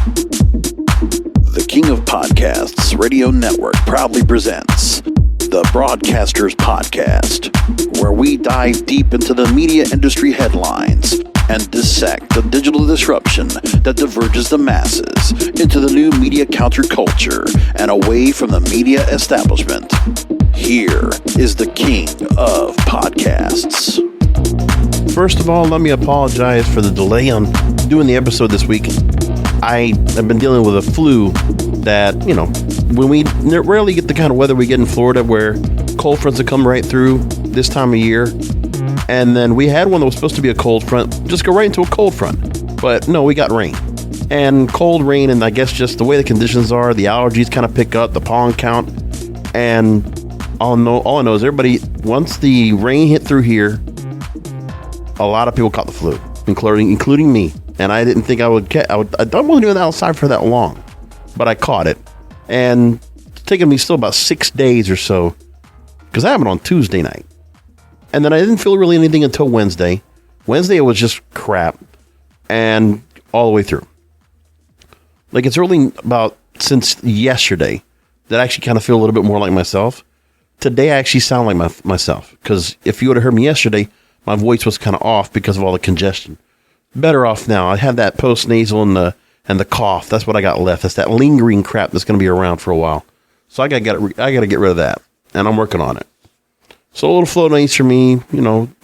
The King of Podcasts Radio Network proudly presents the Broadcasters Podcast, where we dive deep into the media industry headlines and dissect the digital disruption that diverges the masses into the new media counterculture and away from the media establishment. Here is the King of Podcasts. First of all, let me apologize for the delay on doing the episode this week. I have been dealing with a flu that, when we rarely get the kind of weather we get in Florida where cold fronts have come right through this time of year. And then we had one that was supposed to be a cold front, just go right into a cold front. But no, we got rain. And cold rain, and I guess just the way the conditions are, the allergies kind of pick up, the pollen count. And all I know is everybody, once the rain hit through here, a lot of people caught the flu, including me. And I didn't think I don't want to do that outside for that long, but I caught it. And it's taken me still about 6 days or so, because I happened on Tuesday night. And then I didn't feel really anything until Wednesday. Wednesday, it was just crap. And all the way through. Like, it's really about since yesterday that I actually kind of feel a little bit more like myself. Today, I actually sound like myself. Because if you would have heard me yesterday, my voice was kind of off because of all the congestion. Better off now. I have that post-nasal and the cough. That's what I got left. That's that lingering crap that's going to be around for a while. So I got to get rid of that. And I'm working on it. So a little flow nights for me,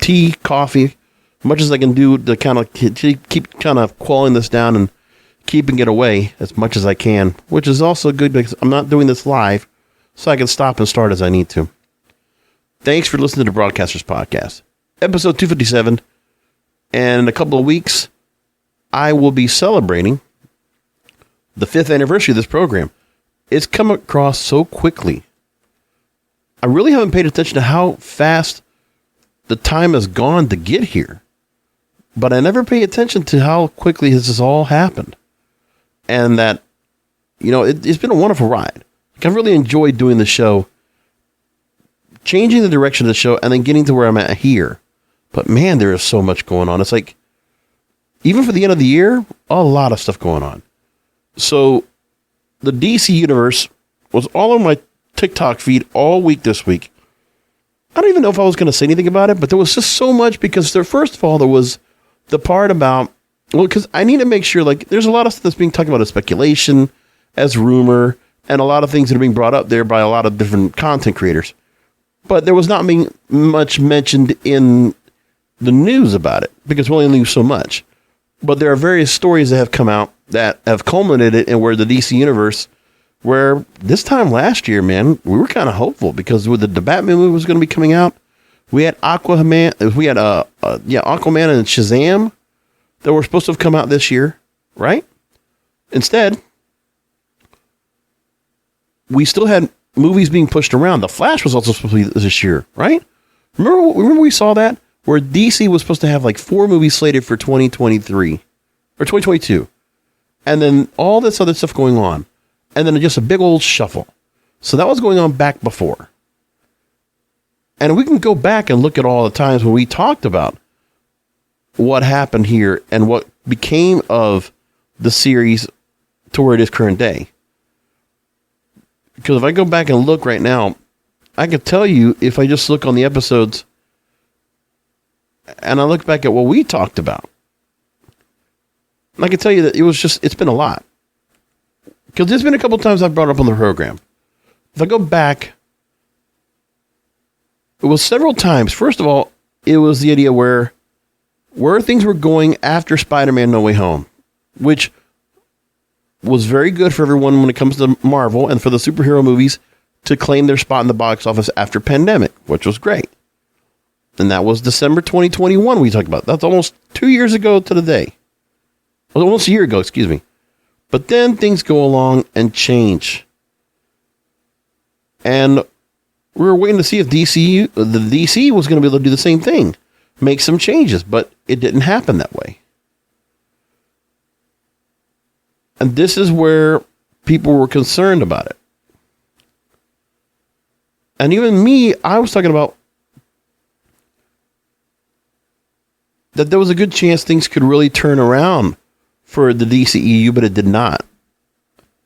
tea, coffee, much as I can do to kind of keep kind of quelling this down and keeping it away as much as I can, which is also good because I'm not doing this live, so I can stop and start as I need to. Thanks for listening to the Broadcasters Podcast, episode 257. And in a couple of weeks, I will be celebrating the 5th anniversary of this program. It's come across so quickly. I really haven't paid attention to how fast the time has gone to get here. But I never pay attention to how quickly this has all happened. And that, it's been a wonderful ride. I've really enjoyed doing the show, changing the direction of the show, and then getting to where I'm at here. But man, there is so much going on. It's like, even for the end of the year, a lot of stuff going on. So, the DC universe was all on my TikTok feed all week this week. I don't even know if I was going to say anything about it, but there was just so much because first of all, there was the part about, because I need to make sure, there's a lot of stuff that's being talked about as speculation, as rumor, and a lot of things that are being brought up there by a lot of different content creators. But there was not being much mentioned in the news about it because we only knew so much. But there are various stories that have come out that have culminated in where the DC universe, where this time last year, man, we were kind of hopeful because with the Batman movie was going to be coming out, we had Aquaman and Shazam that were supposed to have come out this year, right? Instead, we still had movies being pushed around. The Flash was also supposed to be this year, right? Remember we saw that? Where DC was supposed to have 4 movies slated for 2023 or 2022. And then all this other stuff going on. And then just a big old shuffle. So that was going on back before. And we can go back and look at all the times when we talked about what happened here and what became of the series to where it is current day. Because if I go back and look right now, I could tell you if I just look on the episodes and I look back at what we talked about, and I can tell you that it's been a lot. Because there's been a couple times I've brought up on the program. If I go back, it was several times. First of all, it was the idea where things were going after Spider-Man No Way Home, which was very good for everyone when it comes to Marvel and for the superhero movies to claim their spot in the box office after pandemic, which was great. And that was December 2021 we talked about. That's almost 2 years ago to the day. Well, almost a year ago, excuse me. But then things go along and change. And we were waiting to see if the DC was going to be able to do the same thing. Make some changes, but it didn't happen that way. And this is where people were concerned about it. And even me, I was talking about that there was a good chance things could really turn around for the DCEU, but it did not,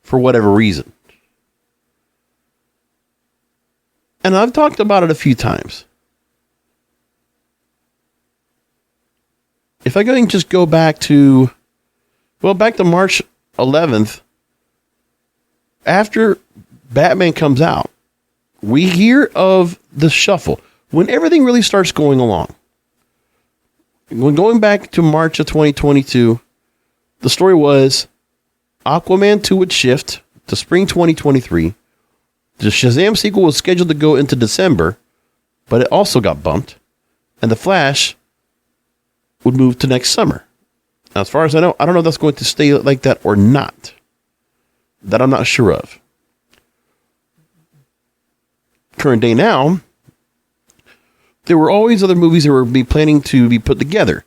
for whatever reason. And I've talked about it a few times. If I can just go back to March 11th, after Batman comes out, we hear of the shuffle. When everything really starts going along. When going back to March of 2022, the story was Aquaman 2 would shift to spring 2023. The Shazam sequel was scheduled to go into December, but it also got bumped. And The Flash would move to next summer. Now, as far as I know, I don't know if that's going to stay like that or not. That I'm not sure of. Current day now, there were always other movies that were planning to be put together.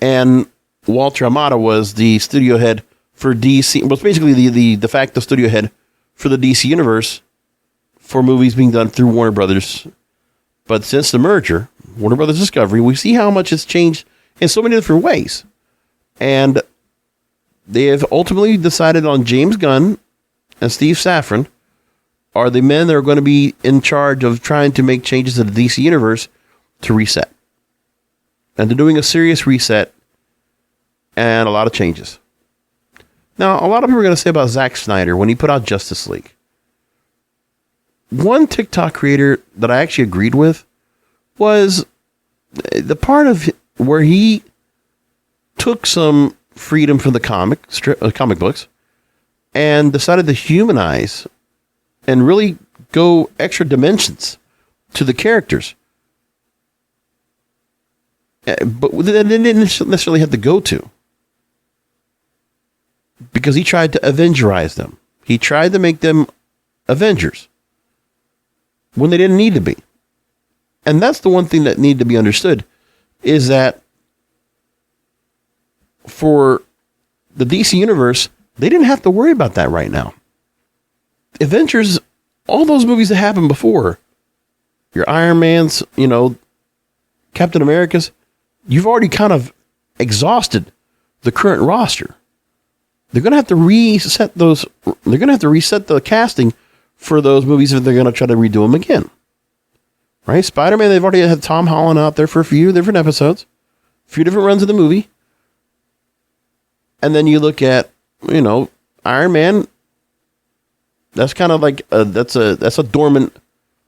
And Walter Amada was the studio head for DC, was basically the de facto studio head for the DC universe for movies being done through Warner Brothers. But since the merger, Warner Brothers Discovery, we see how much it's changed in so many different ways. And they have ultimately decided on James Gunn and Steve Safran are the men that are going to be in charge of trying to make changes to the DC universe to reset. And they're doing a serious reset and a lot of changes. Now, a lot of people are going to say about Zack Snyder when he put out Justice League. One TikTok creator that I actually agreed with was the part of where he took some freedom from the comic books and decided to humanize and really go extra dimensions to the characters. But they didn't necessarily have to go to. Because he tried to Avengerize them. He tried to make them Avengers. When they didn't need to be. And that's the one thing that needed to be understood. Is that for the DC Universe, they didn't have to worry about that right now. Avengers, all those movies that happened before, your Iron Mans, Captain America's, you've already kind of exhausted the current roster. They're going to have to reset those. They're going to have to reset the casting for those movies if they're going to try to redo them again. Right? Spider-Man, they've already had Tom Holland out there for a few different episodes, a few different runs of the movie. And then you look at, Iron Man. That's kind of like that's a dormant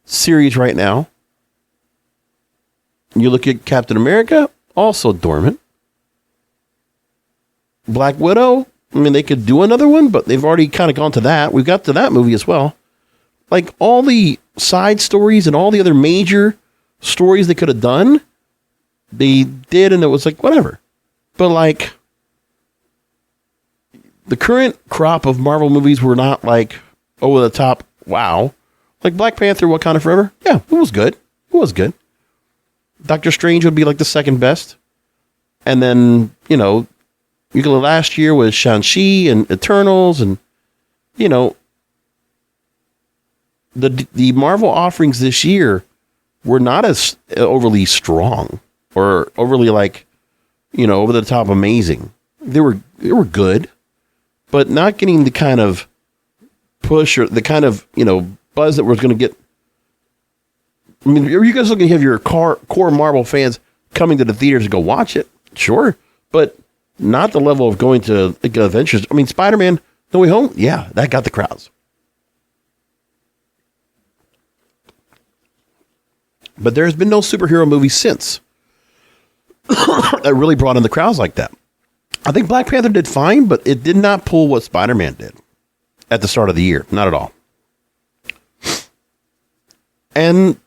series right now. You look at Captain America, also dormant. Black Widow, they could do another one, but they've already kind of gone to that. We've got to that movie as well. Like all the side stories and all the other major stories they could have done, they did, and it was like, whatever. But like, the current crop of Marvel movies were not like over the top, wow. Like Black Panther, Wakanda Forever, yeah, it was good. It was good. Doctor Strange would be like the second best. And then, last year was Shang-Chi and Eternals, and, the Marvel offerings this year were not as overly strong or overly over the top amazing. They were good, but not getting the kind of push or the kind of, buzz that was going to get. Are you guys looking to have your core Marvel fans coming to the theaters to go watch it? Sure. But not the level of going to Adventures. Spider-Man No Way Home, yeah, that got the crowds. But there's been no superhero movie since that really brought in the crowds like that. I think Black Panther did fine, but it did not pull what Spider-Man did at the start of the year. Not at all. And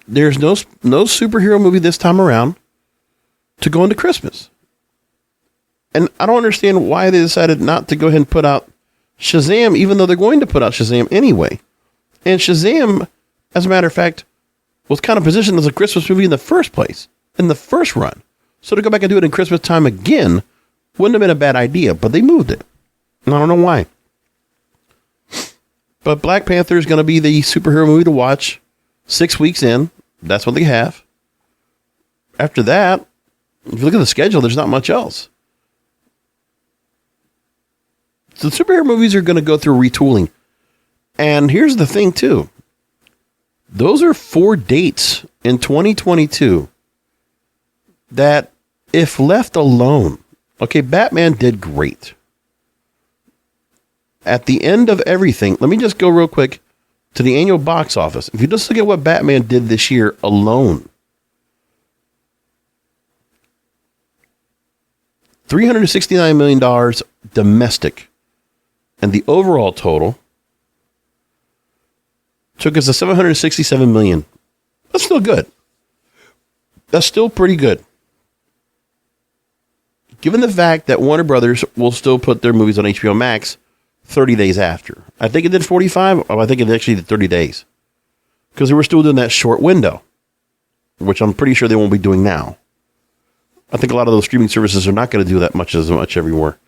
there's no superhero movie this time around to go into Christmas. And I don't understand why they decided not to go ahead and put out Shazam, even though they're going to put out Shazam anyway. And Shazam, as a matter of fact, was kind of positioned as a Christmas movie in the first place, in the first run. So to go back and do it in Christmas time again wouldn't have been a bad idea, but they moved it. And I don't know why. But Black Panther is going to be the superhero movie to watch 6 weeks in. That's what they have. After that, if you look at the schedule, there's not much else. So the superhero movies are going to go through retooling. And here's the thing, too. Those are 4 dates in 2022 that, if left alone, okay, Batman did great. At the end of everything, let me just go real quick to the annual box office. If you just look at what Batman did this year alone, $369 million domestic. And the overall total took us to $767 million. That's still good. That's still pretty good. Given the fact that Warner Brothers will still put their movies on HBO Max 30 days after. I think it did 45. I think it actually did 30 days. Because they were still doing that short window, which I'm pretty sure they won't be doing now. I think a lot of those streaming services are not going to do that much everywhere.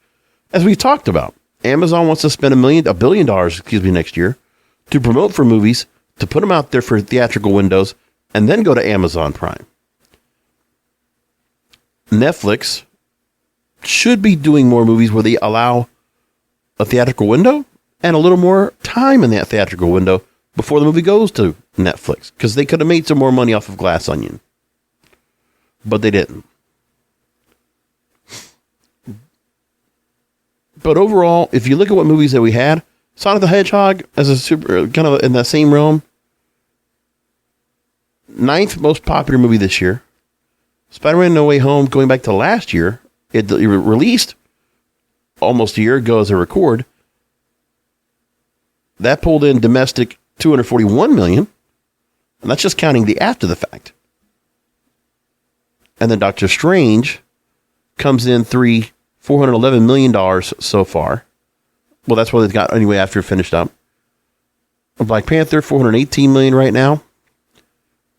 As we talked about, Amazon wants to spend $1 billion next year to promote for movies, to put them out there for theatrical windows, and then go to Amazon Prime. Netflix should be doing more movies where they allow a theatrical window and a little more time in that theatrical window before the movie goes to Netflix, because they could have made some more money off of Glass Onion. But they didn't. But overall, if you look at what movies that we had, Sonic the Hedgehog as a super kind of in that same realm. 9th most popular movie this year. Spider-Man No Way Home, going back to last year, it released almost a year ago as a record. That pulled in domestic $241 million. And that's just counting the after the fact. And then Doctor Strange comes in $411 million so far. Well, that's what they've got anyway after it finished up. Black Panther, $418 million right now.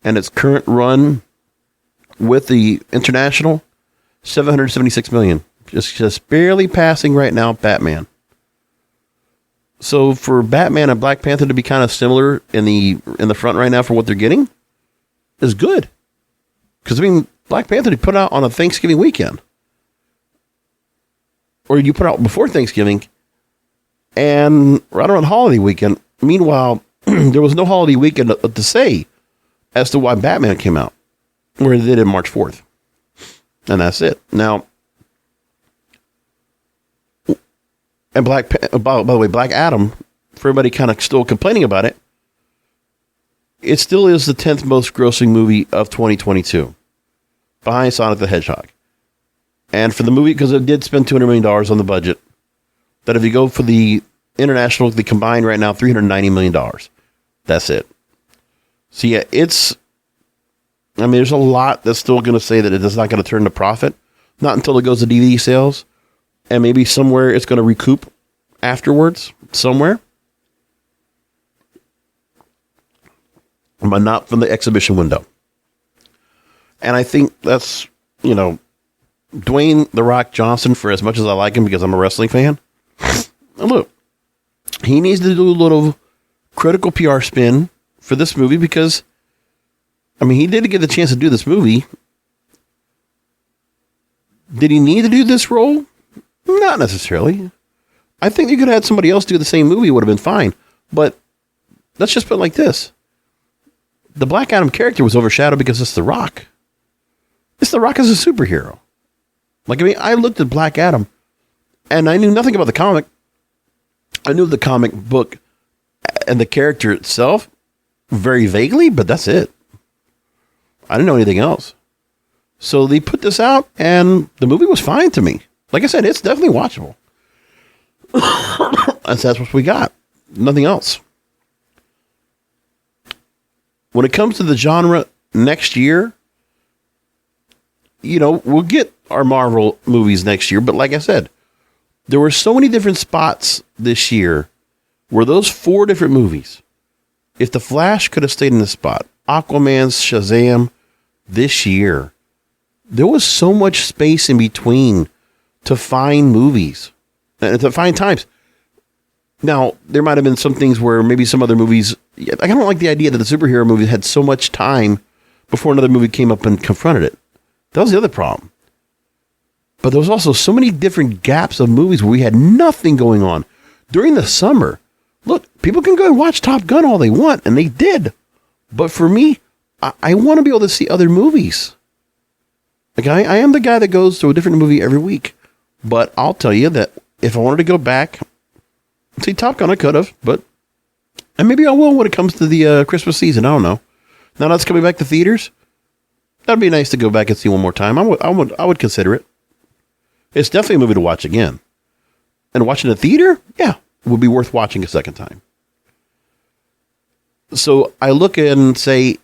And its current run with the international, $776 million. Just barely passing right now Batman. So for Batman and Black Panther to be kind of similar in the front right now for what they're getting is good. Because, I mean, Black Panther they put out on a Thanksgiving weekend. Or you put out before Thanksgiving and right around holiday weekend. Meanwhile, there was no holiday weekend to say as to why Batman came out, where they did it March 4th. And that's it. Now, and by the way, Black Adam, for everybody kind of still complaining about it, it still is the 10th most grossing movie of 2022, behind Sonic the Hedgehog. And for the movie, because it did spend $200 million on the budget, that if you go for the international, the combined right now, $390 million. That's it. So yeah, there's a lot that's still going to say that it is not going to turn to profit. Not until it goes to DVD sales. And maybe somewhere it's going to recoup afterwards, somewhere. But not from the exhibition window. And I think that's, Dwayne "The Rock" Johnson, for as much as I like him because I'm a wrestling fan. Look, he needs to do a little critical PR spin for this movie because, he did get the chance to do this movie. Did he need to do this role? Not necessarily. I think you could have had somebody else do the same movie. It would have been fine. But let's just put it like this. The Black Adam character was overshadowed because it's The Rock. It's The Rock as a superhero. I looked at Black Adam and I knew nothing about the comic. I knew the comic book and the character itself very vaguely, but that's it. I didn't know anything else. So they put this out and the movie was fine to me. Like I said, it's definitely watchable. That's what we got. Nothing else. When it comes to the genre next year, we'll get our Marvel movies next year. But like I said, there were so many different spots this year where those 4 different movies, if The Flash could have stayed in the spot, Aquaman's Shazam this year, there was so much space in between to find movies and to find times. Now, there might have been some things where maybe some other movies, I don't like the idea that the superhero movie had so much time before another movie came up and confronted it. That was the other problem. But there was also so many different gaps of movies where we had nothing going on. During the summer, look, people can go and watch Top Gun all they want, and they did. But for me, I want to be able to see other movies. Like I am the guy that goes to a different movie every week. But I'll tell you that if I wanted to go back, see Top Gun, I could have, and maybe I will when it comes to the Christmas season. I don't know. Now that's coming back to theaters. That'd be nice to go back and see one more time. I would consider it. It's definitely a movie to watch again. And watching a theater, yeah, it would be worth watching a second time. So I look and say,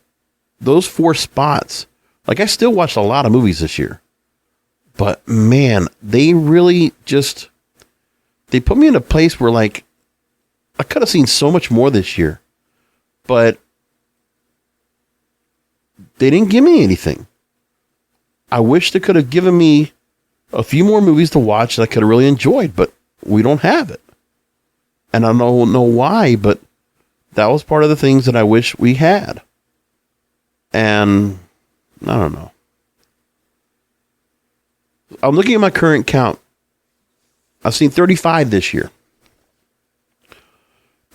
those 4 spots, like I still watched a lot of movies this year. But man, they really just, they put me in a place where like, I could have seen so much more this year. But they didn't give me anything. I wish they could have given me a few more movies to watch that I could have really enjoyed, but we don't have it. And I don't know why, but that was part of the things that I wish we had. And I don't know. I'm looking at my current count. I've seen 35 this year.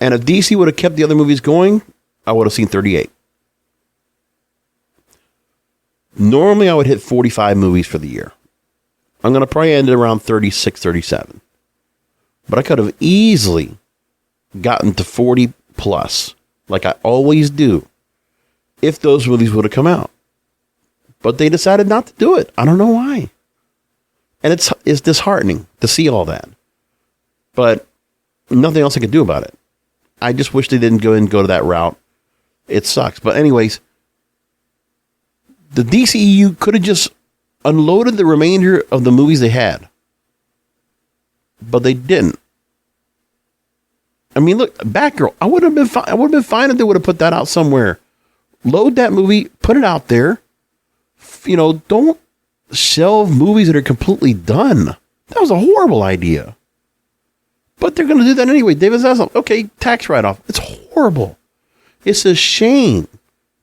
And if DC would have kept the other movies going, I would have seen 38. Normally, I would hit 45 movies for the year. I'm going to probably end at around 36, 37. But I could have easily gotten to 40 plus, like I always do, if those movies would have come out. But they decided not to do it. I don't know why. And it's disheartening to see all that. But nothing else I could do about it. I just wish they didn't go to that route. It sucks. But anyways, the DCEU could have just unloaded the remainder of the movies they had. But they didn't. I mean, look, Batgirl, I would have been fine. I would have been fine if they would have put that out somewhere. Load that movie, put it out there. You know, don't shelve movies that are completely done. That was a horrible idea. But they're going to do that anyway. David Zaslav, okay, tax write-off. It's horrible. It's a shame.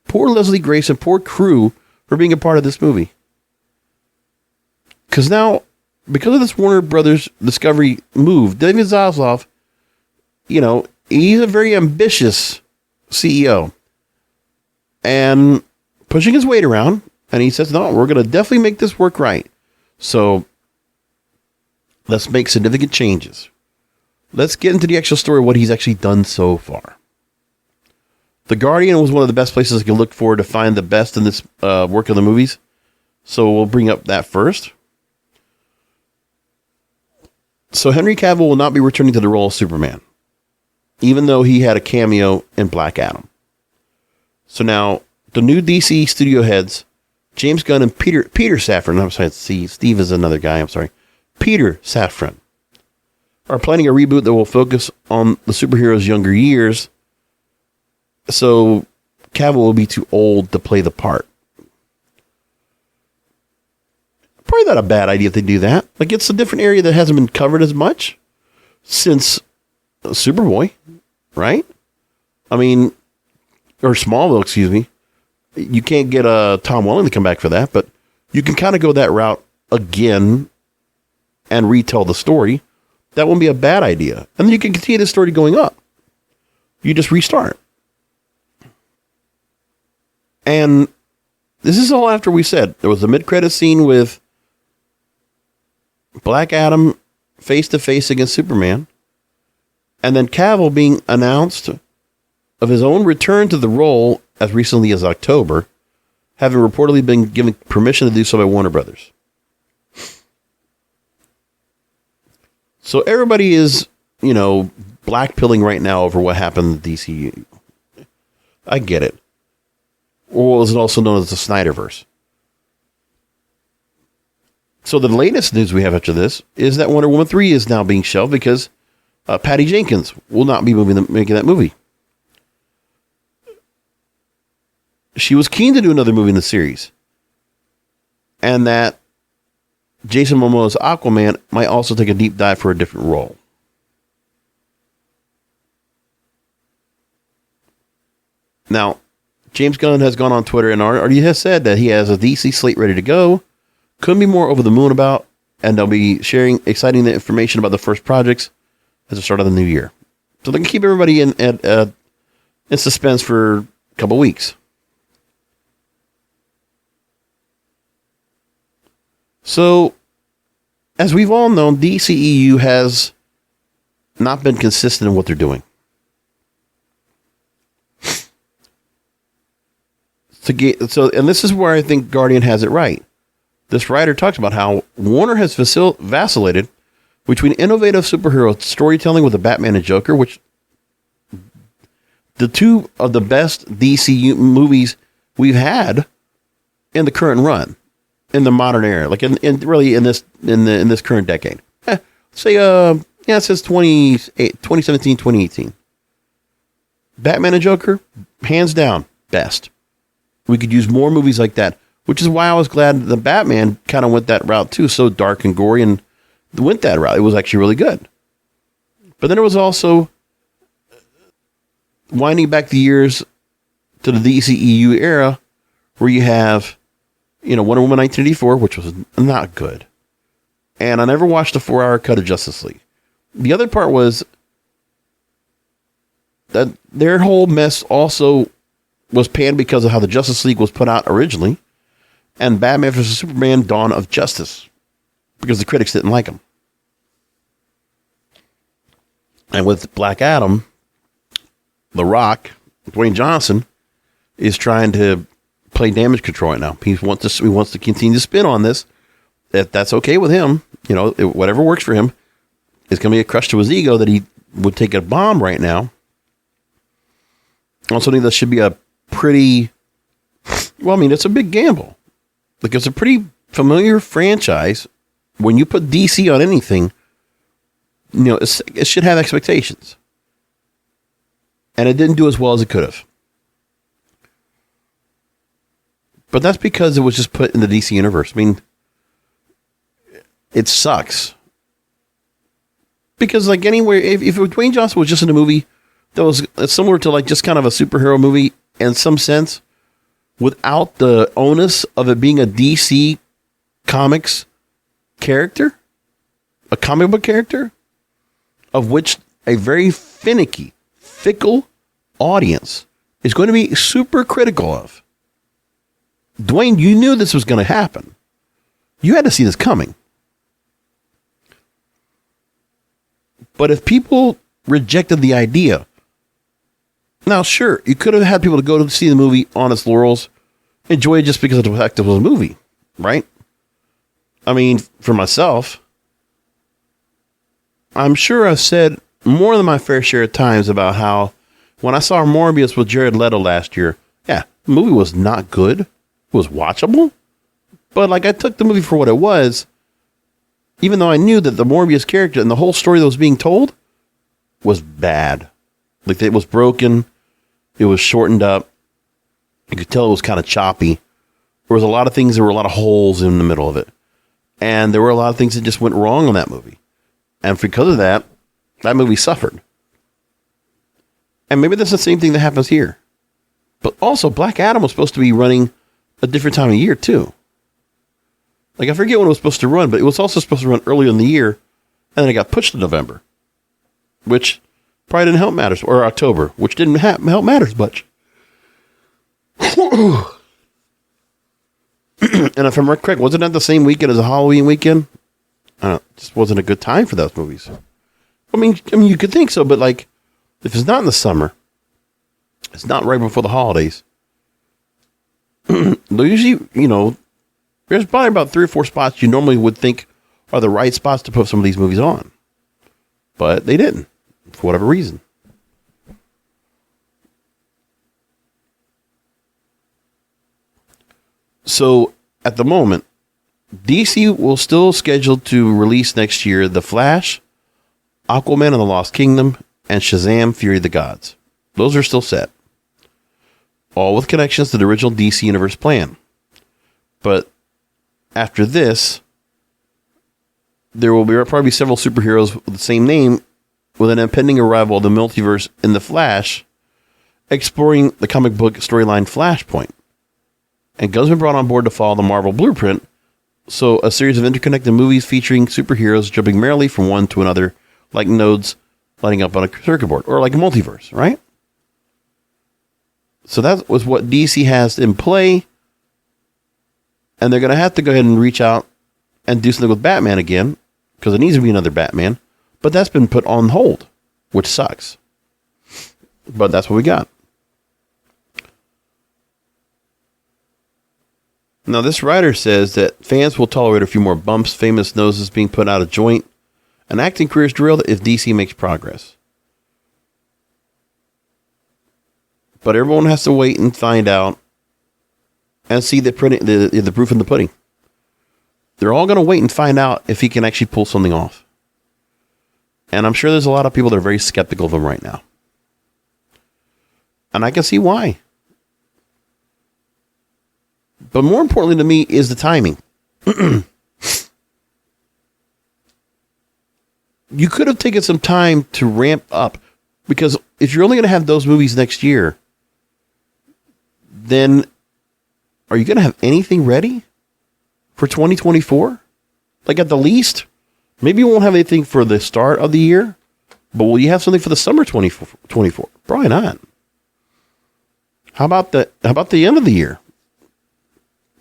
Poor Leslie Grace and poor crew for being a part of this movie. Because now, because of this Warner Brothers Discovery move, David Zaslav, you know, he's a very ambitious CEO. And pushing his weight around. And he says, no, we're going to definitely make this work right. So let's make significant changes. Let's get into the actual story of what he's actually done so far. The Guardian was one of the best places I could look for to find the best in this work of the movies. So we'll bring up that first. So Henry Cavill will not be returning to the role of Superman, even though he had a cameo in Black Adam. So now the new DC studio heads, James Gunn and Peter Safran, I'm sorry, Steve is another guy, I'm sorry, Peter Safran, are planning a reboot that will focus on the superhero's younger years. So Cavill will be too old to play the part. Probably not a bad idea if they do that. Like, it's a different area that hasn't been covered as much since Superboy, right? I mean, or Smallville, excuse me. You can't get Tom Welling to come back for that, but you can kind of go that route again and retell the story. That wouldn't be a bad idea. And then you can continue the story going up. You just restart. And this is all after we said there was a mid-credit scene with Black Adam face-to-face against Superman. And then Cavill being announced of his own return to the role as recently as October, having reportedly been given permission to do so by Warner Brothers. So everybody is, you know, blackpilling right now over what happened to DCEU. I get it. Or was it also known as the Snyderverse? So the latest news we have after this is that Wonder Woman 3 is now being shelved because Patty Jenkins will not be making that movie. She was keen to do another movie in the series. And that Jason Momoa's Aquaman might also take a deep dive for a different role. Now, James Gunn has gone on Twitter and already has said that he has a DC slate ready to go. Couldn't be more over the moon about, and they'll be sharing exciting information about the first projects at the start of the new year. So they can keep everybody in suspense for a couple weeks. So, as we've all known, DCEU has not been consistent in what they're doing. And this is where I think Guardian has it right. This writer talks about how Warner has vacillated between innovative superhero storytelling with the Batman and Joker, which the two of the best DC movies we've had in the current run, in the modern era, like in this current decade. It says 2017, 2018. Batman and Joker, hands down, best. We could use more movies like that, which is why I was glad the Batman kind of went that route too, so dark and gory, and went that route. It was actually really good. But then it was also winding back the years to the DCEU era, where you have, Wonder Woman 1984, which was not good. And I never watched a 4-hour cut of Justice League. The other part was that their whole mess also was panned because of how the Justice League was put out originally, and Batman vs. Superman: Dawn of Justice, because the critics didn't like them. And with Black Adam, The Rock, Dwayne Johnson, is trying to play damage control right now. He wants to continue to spin on this. If that's okay with him, whatever works for him, it's going to be a crush to his ego that he would take a bomb right now on something that should be a pretty, it's a big gamble. Like, it's a pretty familiar franchise. When you put DC on anything, it should have expectations. And it didn't do as well as it could have. But that's because it was just put in the DC universe. It sucks. Because, like, anywhere, if Dwayne Johnson was just in a movie that was similar to, like, just kind of a superhero movie in some sense, without the onus of it being a DC Comics character, a comic book character, of which a very finicky, fickle audience is going to be super critical of. Dwayne, you knew this was going to happen. You had to see this coming. But if people rejected the idea, now sure, you could have had people to go to see the movie on its laurels, enjoy it just because of the fact it was a movie, right? For myself, I'm sure I've said more than my fair share of times about how when I saw Morbius with Jared Leto last year, the movie was not good. It was watchable. But I took the movie for what it was, even though I knew that the Morbius character and the whole story that was being told was bad. Like, it was broken. It was shortened up. You could tell it was kind of choppy. There was a lot of things, there were a lot of holes in the middle of it. And there were a lot of things that just went wrong on that movie. And because of that, that movie suffered. And maybe that's the same thing that happens here. But also, Black Adam was supposed to be running a different time of year, too. Like, I forget when it was supposed to run, but it was also supposed to run earlier in the year, and then it got pushed to November, which probably didn't help matters, or October, which didn't help matters much. And if I'm correct, wasn't that the same weekend as a Halloween weekend? It just wasn't a good time for those movies. You could think so, but if it's not in the summer, it's not right before the holidays. Usually, there's probably about 3 or 4 spots you normally would think are the right spots to put some of these movies on. But they didn't, for whatever reason. So, at the moment, DC will still schedule to release next year The Flash, Aquaman and the Lost Kingdom, and Shazam! Fury of the Gods. Those are still set. All with connections to the original DC Universe plan. But after this, there will probably be several superheroes with the same name with an impending arrival of the multiverse in The Flash, exploring the comic book storyline Flashpoint. And Gunn's been brought on board to follow the Marvel blueprint So a series of interconnected movies featuring superheroes jumping merrily from one to another, like nodes lighting up on a circuit board, or like a multiverse, right? So that was what DC has in play. And they're going to have to go ahead and reach out and do something with Batman again, because there needs to be another Batman. But that's been put on hold, which sucks. But that's what we got. Now, this writer says that fans will tolerate a few more bumps, famous noses being put out of joint, and acting careers drilled if DC makes progress. But everyone has to wait and find out and see the proof in the pudding. They're all going to wait and find out if he can actually pull something off. And I'm sure there's a lot of people that are very skeptical of him right now. And I can see why. But more importantly to me is the timing. You could have taken some time to ramp up, because if you're only going to have those movies next year, then are you going to have anything ready for 2024? Like at the least, maybe you won't have anything for the start of the year, but will you have something for the summer 2024? Probably not. How about the end of the year?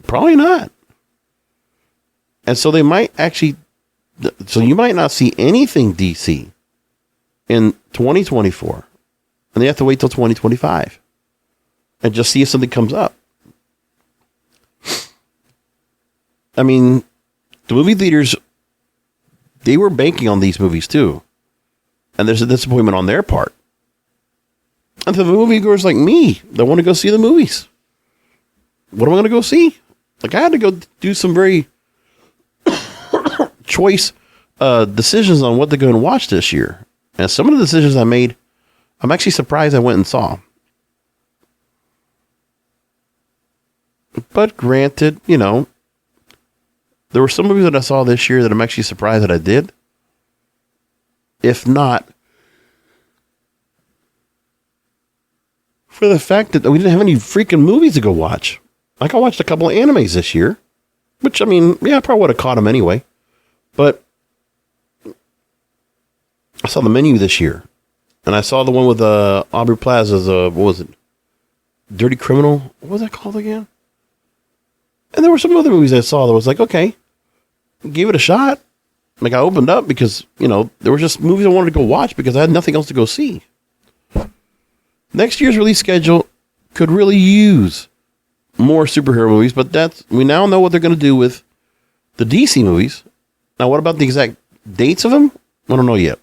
Probably not. And so you might not see anything DC in 2024. And they have to wait till 2025 and just see if something comes up. I mean, the movie theaters, they were banking on these movies too. And there's a disappointment on their part. And to the moviegoers like me that want to go see the movies, what am I going to go see? Like, I had to go do some very choice decisions on what to go and watch this year. And some of the decisions I made, I'm actually surprised I went and saw. But granted, there were some movies that I saw this year that I'm actually surprised that I did. If not for the fact that we didn't have any freaking movies to go watch. Like, I watched a couple of animes this year, which, I mean, yeah, I probably would have caught them anyway. But I saw the menu this year, and I saw the one with Aubrey Plaza's, what was it? Dirty Criminal? What was that called again? And there were some other movies I saw that was like, okay, gave it a shot. Like, I opened up because, there were just movies I wanted to go watch because I had nothing else to go see. Next year's release schedule could really use more superhero movies, but we now know what they're going to do with the DC movies. Now, what about the exact dates of them? I don't know yet.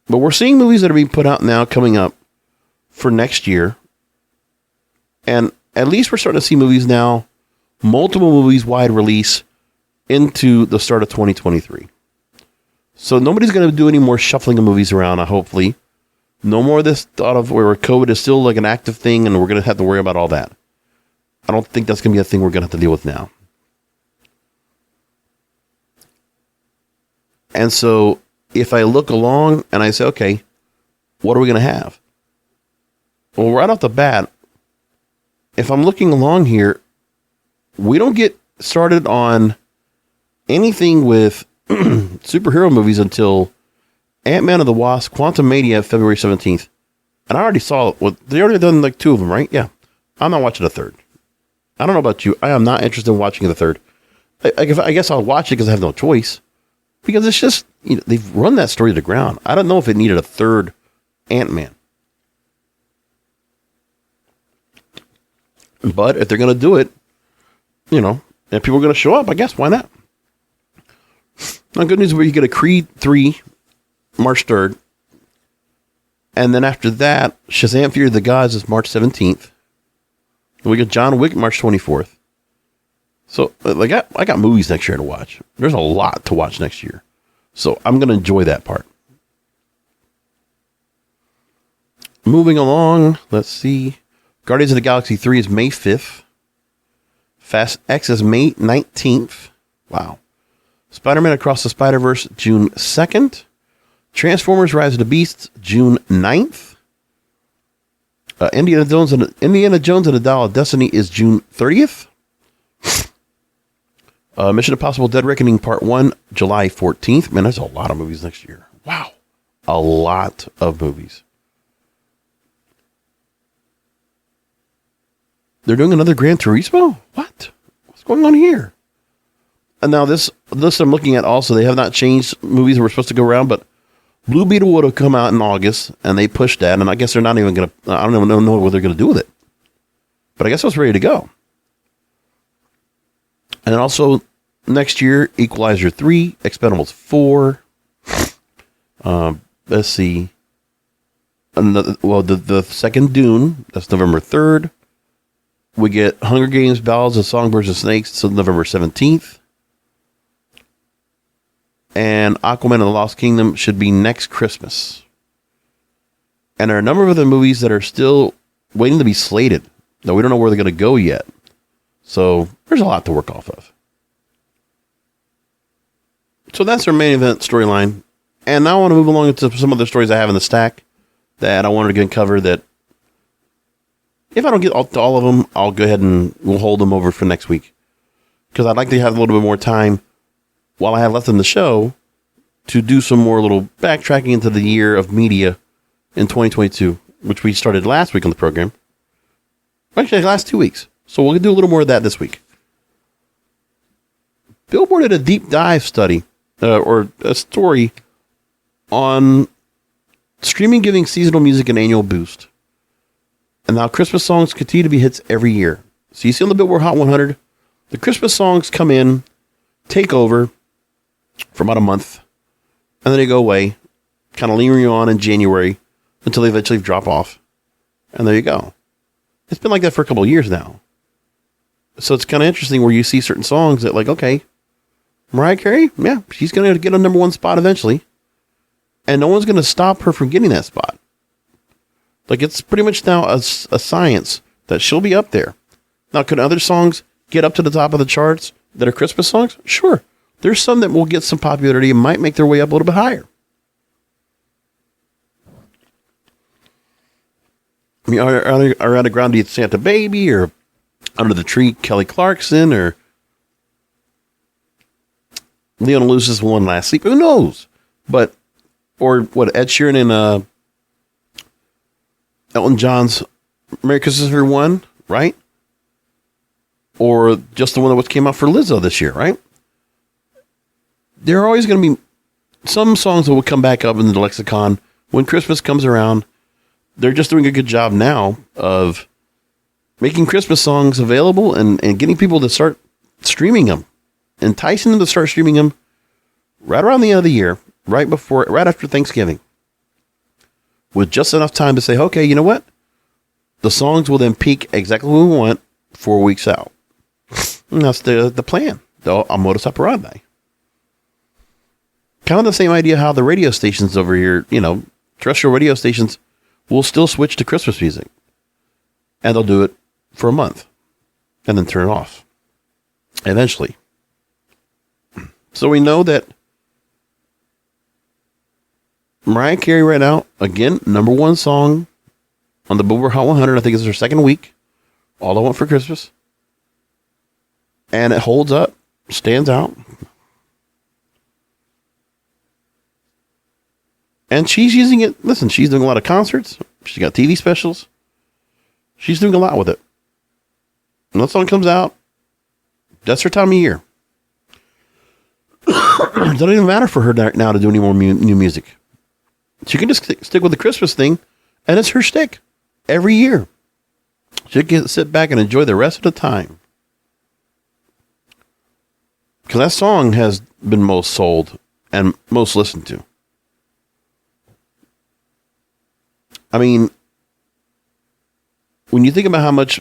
But we're seeing movies that are being put out now coming up for next year. And at least we're starting to see movies now, multiple movies wide release into the start of 2023. So nobody's going to do any more shuffling of movies around, hopefully. No more of this thought of where COVID is still like an active thing and we're going to have to worry about all that. I don't think that's going to be a thing we're going to have to deal with now. And so if I look along and I say, okay, what are we going to have? Well, right off the bat, if I'm looking along here, we don't get started on anything with superhero movies until Ant-Man and the Wasp, Quantumania, February 17th. And I already saw they already done like 2 of them, right? Yeah. I'm not watching the third. I don't know about you. I am not interested in watching the third. I guess I'll watch it because I have no choice. Because it's just, they've run that story to the ground. I don't know if it needed a third Ant-Man. But if they're going to do it, and people are going to show up, I guess, why not? Now, good news is where you get a Creed 3, March 3rd. And then after that, Shazam! Fury of the Gods is March 17th. And we got John Wick, March 24th. So, like, I got movies next year to watch. There's a lot to watch next year. So, I'm going to enjoy that part. Moving along, let's see. Guardians of the Galaxy 3 is May 5th. Fast X is May 19th. Wow. Spider-Man Across the Spider-Verse, June 2nd. Transformers Rise of the Beasts, June 9th. Indiana Jones and the Dial of Destiny is June 30th. Mission Impossible Dead Reckoning Part 1, July 14th. Man, there's a lot of movies next year. Wow. A lot of movies. They're doing another Gran Turismo? What? What's going on here? And now this I'm looking at also, they have not changed movies that were supposed to go around, but Blue Beetle would have come out in August, and they pushed that, and I guess they're not even going to, I don't even know what they're going to do with it. But I guess it's ready to go. And then also, next year, Equalizer 3, Expendables 4, let's see, the second Dune, that's November 3rd. We get Hunger Games, Ballads of Songbirds and Snakes, so November 17th. And Aquaman and the Lost Kingdom should be next Christmas. And there are a number of other movies that are still waiting to be slated, though we don't know where they're going to go yet. So there's a lot to work off of. So that's our main event storyline. And now I want to move along into some other stories I have in the stack that I wanted to cover that if I don't get to all of them, I'll go ahead and we'll hold them over for next week. Because I'd like to have a little bit more time while I have left in the show to do some more little backtracking into the year of media in 2022, which we started last week on the program. Actually, the last 2 weeks. So we'll do a little more of that this week. Billboard did a deep dive study, or a story on streaming giving seasonal music an annual boost. And now Christmas songs continue to be hits every year. So you see on the Billboard Hot 100, the Christmas songs come in, take over for about a month, and then they go away, kind of lingering on in January until they eventually drop off. And there you go. It's been like that for a couple of years now. So it's kind of interesting where you see certain songs that like, okay, Mariah Carey, yeah, she's going to get a number one spot eventually. And no one's going to stop her from getting that spot. Like, it's pretty much now a science that she'll be up there. Now, could other songs get up to the top of the charts that are Christmas songs? Sure. There's some that will get some popularity and might make their way up a little bit higher. I mean, Ariana Grande, Santa Baby, or Under the Tree, Kelly Clarkson, or Leona Lewis's One Last Sleep. Who knows? But, or what, Ed Sheeran and Elton John's Merry Christmas Everyone, right? Or just the one that came out for Lizzo this year, right? There are always going to be some songs that will come back up in the lexicon when Christmas comes around. They're just doing a good job now of making Christmas songs available and getting people to start streaming them, enticing them to start streaming them right around the end of the year, right after Thanksgiving, with just enough time to say, okay, you know what? The songs will then peak exactly when we want 4 weeks out. And that's the plan, the modus operandi. Kind of the same idea how the radio stations over here, terrestrial radio stations will still switch to Christmas music. And they'll do it for a month and then turn it off eventually. So we know that Mariah Carey right now, again, number one song on the Billboard Hot 100. I think it's her second week. All I Want for Christmas. And it holds up, stands out. And she's using it. Listen, she's doing a lot of concerts. She's got TV specials. She's doing a lot with it. When that song comes out, that's her time of year. It doesn't even matter for her now to do any more new music. She can just stick with the Christmas thing, and it's her shtick every year. She can sit back and enjoy the rest of the time. Because that song has been most sold and most listened to. I mean, when you think about how much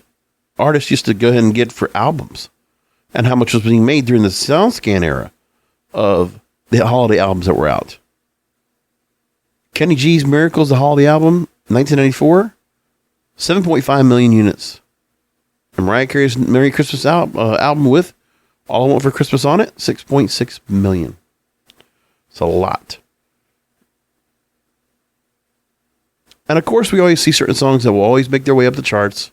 artists used to go ahead and get for albums and how much was being made during the SoundScan era of the holiday albums that were out. Kenny G's Miracles, the holiday album, 1994, 7.5 million units. And Mariah Carey's Merry Christmas album with All I Want for Christmas on it, 6.6 million. It's a lot. And of course, we always see certain songs that will always make their way up the charts.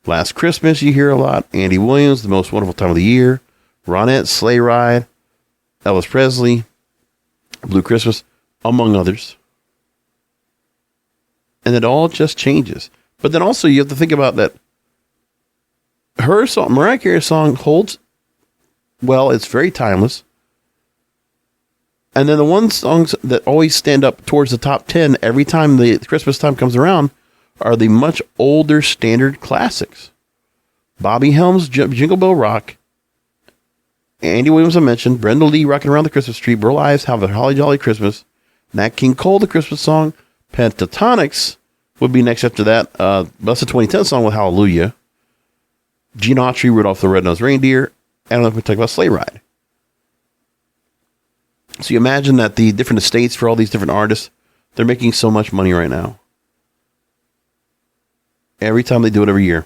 Last Christmas, you hear a lot. Andy Williams, The Most Wonderful Time of the Year. Ronette, Sleigh Ride. Elvis Presley, Blue Christmas, among others. And it all just changes. But then also you have to think about that her song, Mariah Carey's song, holds well. It's very timeless. And then the one songs that always stand up towards the top 10 every time the Christmas time comes around are the much older standard classics. Bobby Helms' Jingle Bell Rock. Andy Williams, I mentioned. Brenda Lee, Rocking Around the Christmas Tree. Burl Ives, Have a Holly Jolly Christmas. Nat King Cole, The Christmas Song. Pentatonix would be next after that. That's a 2010 song with Hallelujah. Gene Autry, Rudolph the Red-Nosed Reindeer. And I'm going to talk about Sleigh Ride. So you imagine that the different estates for all these different artists, they're making so much money right now. Every time they do it every year.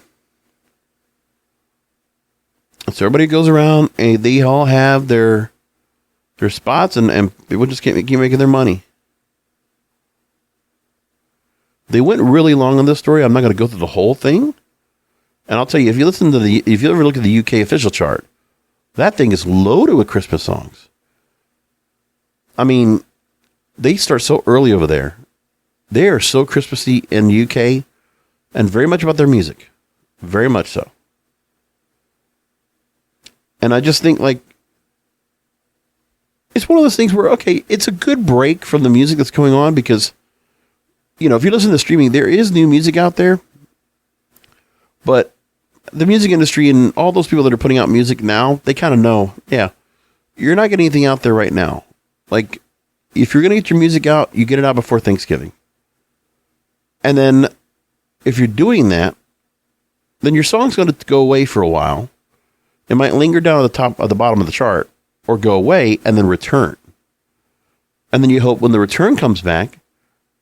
So everybody goes around and they all have their spots and people just keep making their money. They went really long on this story. I'm not going to go through the whole thing. And I'll tell you, if you ever look at the UK official chart, that thing is loaded with Christmas songs. I mean, they start so early over there. They are so Christmassy in the UK and very much about their music. Very much so. And I just think, like, it's one of those things where, okay, it's a good break from the music that's going on because, you know, if you listen to streaming, there is new music out there. But the music industry and all those people that are putting out music now, they kind of know, yeah, you're not getting anything out there right now. Like, if you're going to get your music out, you get it out before Thanksgiving. And then, if you're doing that, then your song's going to go away for a while. It might linger down at the bottom of the chart, or go away and then return. And then you hope when the return comes back,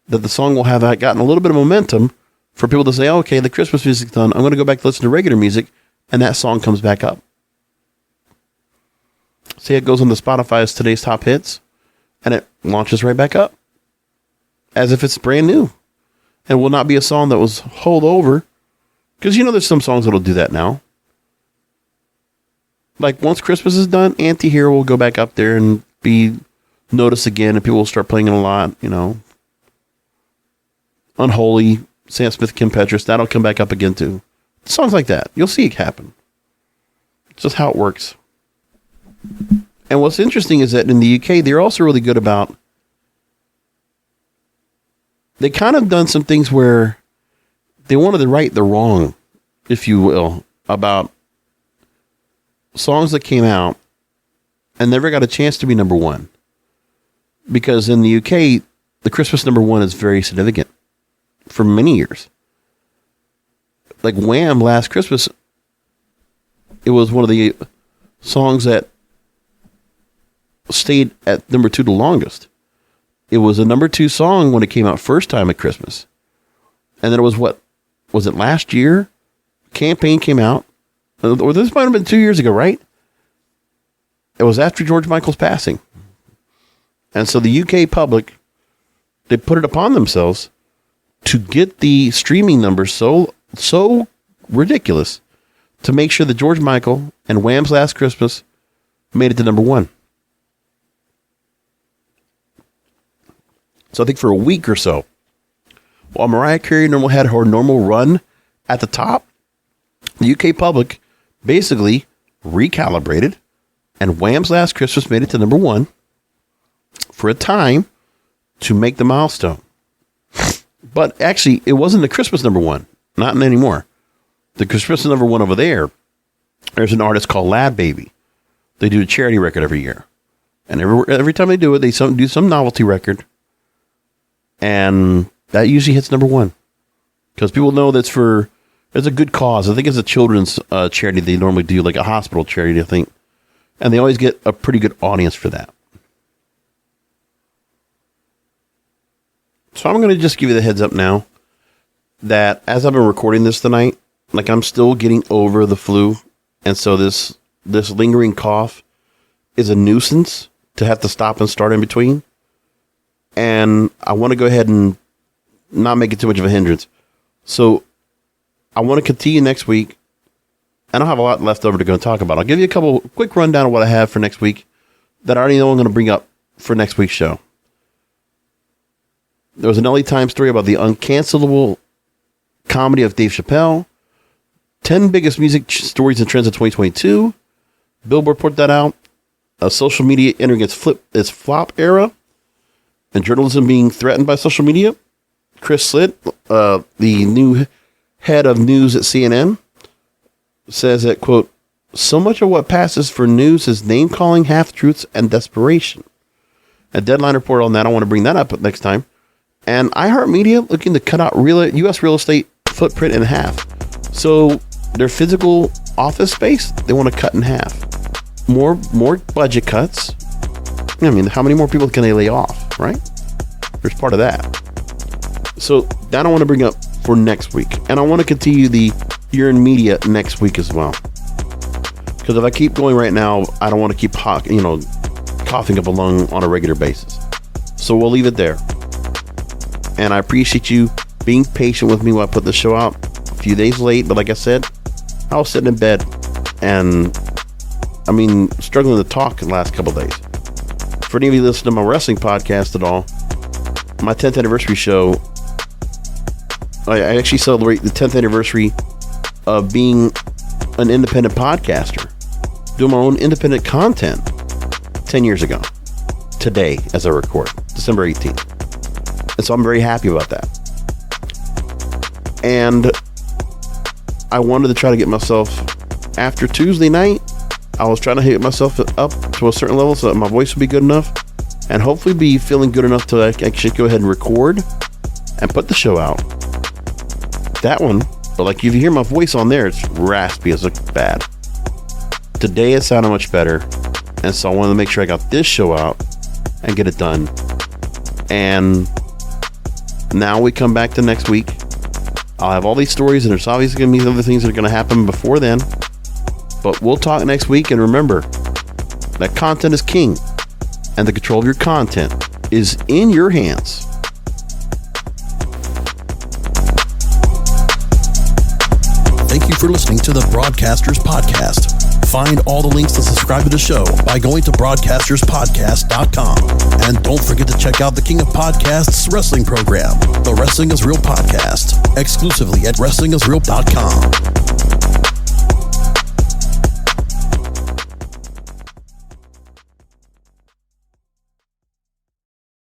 that the song will have gotten a little bit of momentum for people to say, oh, okay, the Christmas music's done. I'm going to go back to listen to regular music, and that song comes back up. Say it goes on the Spotify's Today's Top Hits, and it launches right back up, as if it's brand new, and will not be a song that was held over, because you know there's some songs that'll do that now. Like, once Christmas is done, Anti-Hero will go back up there and be noticed again, and people will start playing it a lot, you know. Unholy, Sam Smith, Kim Petras, that'll come back up again too. Songs like that, you'll see it happen. It's just how it works. And what's interesting is that in the UK, they're also really good about, they kind of done some things where they wanted to right the wrong, if you will, about songs that came out and never got a chance to be number one. Because in the UK, the Christmas number one is very significant for many years. Like Wham! Last Christmas, it was one of the songs that stayed at number 2 the longest. It was a number 2 song when it came out first time at Christmas. And then it was was it last year? Campaign came out. Or this might have been 2 years ago, right? It was after George Michael's passing. And so the UK public, they put it upon themselves to get the streaming numbers so ridiculous to make sure that George Michael and Wham's Last Christmas made it to number 1. So I think for a week or so, while Mariah Carey had her normal run at the top, the UK public basically recalibrated, and Wham's Last Christmas made it to number 1 for a time to make the milestone. But actually, it wasn't the Christmas number 1, not anymore. The Christmas number 1 over there's an artist called Lad Baby. They do a charity record every year, and every time they do it, they do some novelty record, and that usually hits number 1 because people know it's a good cause. I think it's a children's charity they normally do, like a hospital charity, I think. And they always get a pretty good audience for that. So I'm going to just give you the heads up now that as I've been recording this tonight, like I'm still getting over the flu. And so this lingering cough is a nuisance to have to stop and start in between. And I want to go ahead and not make it too much of a hindrance. So I want to continue next week. I don't have a lot left over to go and talk about. I'll give you a couple quick rundown of what I have for next week that I already know I'm going to bring up for next week's show. There was an LA Times story about the uncancelable comedy of Dave Chappelle. 10 biggest music stories and trends of 2022. Billboard put that out. Social media entering its flop era. And journalism being threatened by social media. Chris Slitt, the new head of news at CNN, says that, quote, so much of what passes for news is name-calling, half-truths, and desperation. A Deadline report on that. I want to bring that up next time. And iHeartMedia looking to cut out U.S. real estate footprint in half. So their physical office space, they want to cut in half. More budget cuts. I mean, how many more people can they lay off, right? There's part of that. So that I want to bring up for next week. And I want to continue the Year in Media next week as well. Because if I keep going right now, I don't want to keep coughing up a lung on a regular basis. So we'll leave it there. And I appreciate you being patient with me while I put the show out. A few days late, but like I said, I was sitting in bed and struggling to talk the last couple of days. For any of you listening to my wrestling podcast at all, my 10th anniversary show, I actually celebrate the 10th anniversary of being an independent podcaster, doing my own independent content 10 years ago, today as I record, December 18th. And so I'm very happy about that. And I wanted to try to get myself, after Tuesday night, I was trying to get myself up to a certain level so that my voice would be good enough and hopefully be feeling good enough to actually go ahead and record and put the show out. That one, but like if you hear my voice on there, it's raspy, it's bad. Today it sounded much better. And so I wanted to make sure I got this show out and get it done. And now we come back to next week. I'll have all these stories, and there's obviously going to be other things that are going to happen before then. But we'll talk next week, and remember that content is king, and the control of your content is in your hands. Thank you for listening to the Broadcasters Podcast. Find all the links to subscribe to the show by going to broadcasterspodcast.com. And don't forget to check out the King of Podcasts wrestling program, the Wrestling is Real podcast, exclusively at wrestlingisreal.com.